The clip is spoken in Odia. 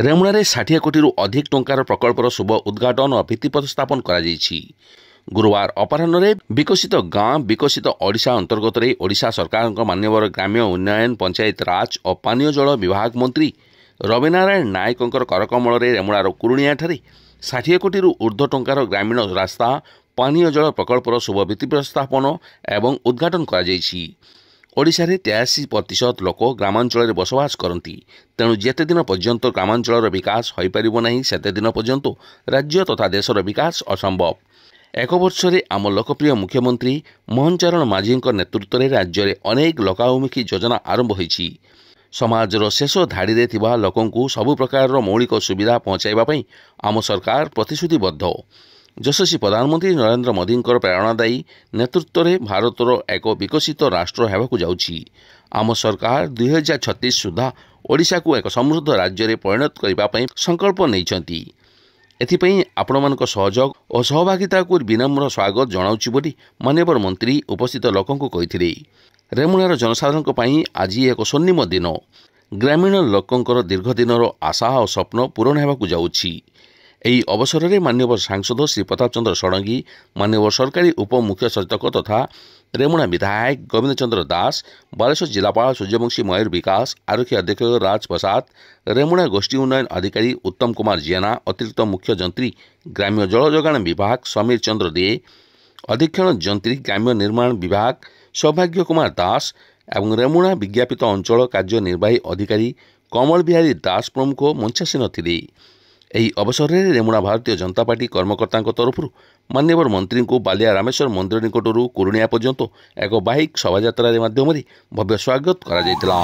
ରେମୁଣାରେ 60 କୋଟିରୁ ଅଧିକ ଟଙ୍କାର ପ୍ରକଳ୍ପର ଶୁଭ ଉଦ୍ଘାଟନ ଓ ଭିତ୍ତିପ୍ରସ୍ତର ସ୍ଥାପନ କରାଯାଇଛି। ଗୁରୁବାର ଅପରାହ୍ନରେ ବିକଶିତ ଗାଁ ବିକଶିତ ଓଡ଼ିଶା ଅନ୍ତର୍ଗତରେ ଓଡ଼ିଶା ସରକାରଙ୍କ ମାନ୍ୟବର ଗ୍ରାମ୍ୟ ଉନ୍ନୟନ ପଞ୍ଚାୟତ ରାଜ ଓ ପାନୀୟ ଜଳ ବିଭାଗ ମନ୍ତ୍ରୀ ରବିନାରାୟଣ ନାୟକଙ୍କର କରକମଳରେ ରେମୁଣାର କୁରୁଣିଆଠାରେ 60 କୋଟିରୁ ଉର୍ଦ୍ଧ୍ୱ ଟଙ୍କାର ଗ୍ରାମୀଣ ରାସ୍ତା ପାନୀୟ ଜଳ ପ୍ରକଳ୍ପର ଶୁଭ ଭିତ୍ତିପ୍ରସ୍ତର ସ୍ଥାପନ ଏବଂ ଉଦ୍ଘାଟନ କରାଯାଇଛି। ଓଡ଼ିଶାରେ 83% ଲୋକ ଗ୍ରାମାଞ୍ଚଳରେ ବସବାସ କରନ୍ତି। ତେଣୁ ଯେତେ ଦିନ ପର୍ଯ୍ୟନ୍ତ ଗ୍ରାମାଞ୍ଚଳର ବିକାଶ ହୋଇପାରିବ ନାହିଁ ସେତେ ଦିନ ପର୍ଯ୍ୟନ୍ତ ରାଜ୍ୟ ତଥା ଦେଶର ବିକାଶ ଅସମ୍ଭବ। ଏକ ବର୍ଷରେ ଆମ ଲୋକପ୍ରିୟ ମୁଖ୍ୟମନ୍ତ୍ରୀ ମୋହନ ଚରଣ ମାଝୀଙ୍କ ନେତୃତ୍ୱରେ ରାଜ୍ୟରେ ଅନେକ ଲୋକାଭିମୁଖୀ ଯୋଜନା ଆରମ୍ଭ ହୋଇଛି। ସମାଜର ଶେଷ ଧାଡ଼ିରେ ଥିବା ଲୋକଙ୍କୁ ସବୁ ପ୍ରକାରର ମୌଳିକ ସୁବିଧା ପହଞ୍ଚାଇବା ପାଇଁ ଆମ ସରକାର ପ୍ରତିଶ୍ରୁତିବଦ୍ଧ। ଯଶସ୍ୱୀ ପ୍ରଧାନମନ୍ତ୍ରୀ ନରେନ୍ଦ୍ର ମୋଦିଙ୍କର ପ୍ରେରଣାଦାୟୀ ନେତୃତ୍ୱରେ ଭାରତର ଏକ ବିକଶିତ ରାଷ୍ଟ୍ର ହେବାକୁ ଯାଉଛି। ଆମ ସରକାର 2036 ସୁଦ୍ଧା ଓଡ଼ିଶାକୁ ଏକ ସମୃଦ୍ଧ ରାଜ୍ୟରେ ପରିଣତ କରିବା ପାଇଁ ସଂକଳ୍ପ ନେଇଛନ୍ତି। ଏଥିପାଇଁ ଆପଣମାନଙ୍କ ସହଯୋଗ ଓ ସହଭାଗିତାକୁ ବିନମ୍ର ସ୍ୱାଗତ ଜଣାଉଛି ବୋଲି ମାନ୍ୟବର ମନ୍ତ୍ରୀ ଉପସ୍ଥିତ ଲୋକଙ୍କୁ କହିଥିଲେ। ରେମୁଣାର ଜନସାଧାରଣଙ୍କ ପାଇଁ ଆଜି ଏକ ସ୍ୱର୍ଣ୍ଣିମ ଦିନ। ଗ୍ରାମୀଣ ଲୋକଙ୍କର ଦୀର୍ଘଦିନର ଆଶା ଓ ସ୍ୱପ୍ନ ପୂରଣ ହେବାକୁ ଯାଉଛି। ଏହି ଅବସରରେ ମାନ୍ୟବର ସାଂସଦ ଶ୍ରୀ ପ୍ରତାପ ଚନ୍ଦ୍ର ଷଡ଼ଙ୍ଗୀ, ମାନ୍ୟବର ସରକାରୀ ଉପମୁଖ୍ୟ ସଚେତକ ତଥା ରେମୁଣା ବିଧାୟକ ଗୋବିନ୍ଦ ଚନ୍ଦ୍ର ଦାସ, ବାଲେଶ୍ୱର ଜିଲ୍ଲାପାଳ ସୂର୍ଯ୍ୟବଂଶୀ ମୟୂର ବିକାଶ, ଆରକ୍ଷୀ ଅଧୀକ୍ଷକ ରାଜ ପ୍ରସାଦ, ରେମୁଣା ଗୋଷ୍ଠୀ ଉନ୍ନୟନ ଅଧିକାରୀ ଉତ୍ତମ କୁମାର ଜେନା, ଅତିରିକ୍ତ ମୁଖ୍ୟ ଯନ୍ତ୍ରୀ ଗ୍ରାମ୍ୟ ଜଳ ଯୋଗାଣ ବିଭାଗ ସମୀର ଚନ୍ଦ୍ର ଦେ, ଅଧୀକ୍ଷଣ ଯନ୍ତ୍ରୀ ଗ୍ରାମ୍ୟ ନିର୍ମାଣ ବିଭାଗ ସୌଭାଗ୍ୟ କୁମାର ଦାସ ଏବଂ ରେମୁଣା ବିଜ୍ଞାପିତ ଅଞ୍ଚଳ କାର୍ଯ୍ୟନିର୍ବାହୀ ଅଧିକାରୀ କମଳ ବିହାରୀ ଦାସ ପ୍ରମୁଖ ମଞ୍ଚାସୀନ ଥିଲେ। ଏହି ଅବସରରେ ରେମୁଣା ଭାରତୀୟ ଜନତା ପାର୍ଟି କର୍ମକର୍ତ୍ତାଙ୍କ ତରଫରୁ ମାନ୍ୟବର ମନ୍ତ୍ରୀଙ୍କୁ ବାଲିଆ ରାମେଶ୍ୱର ମନ୍ଦିର ନିକଟରୁ କୁରୁଣିଆ ପର୍ଯ୍ୟନ୍ତ ଏକ ବାଇକ୍ ଶୋଭାଯାତ୍ରା ମାଧ୍ୟମରେ ଭବ୍ୟ ସ୍ୱାଗତ କରାଯାଇଥିଲା।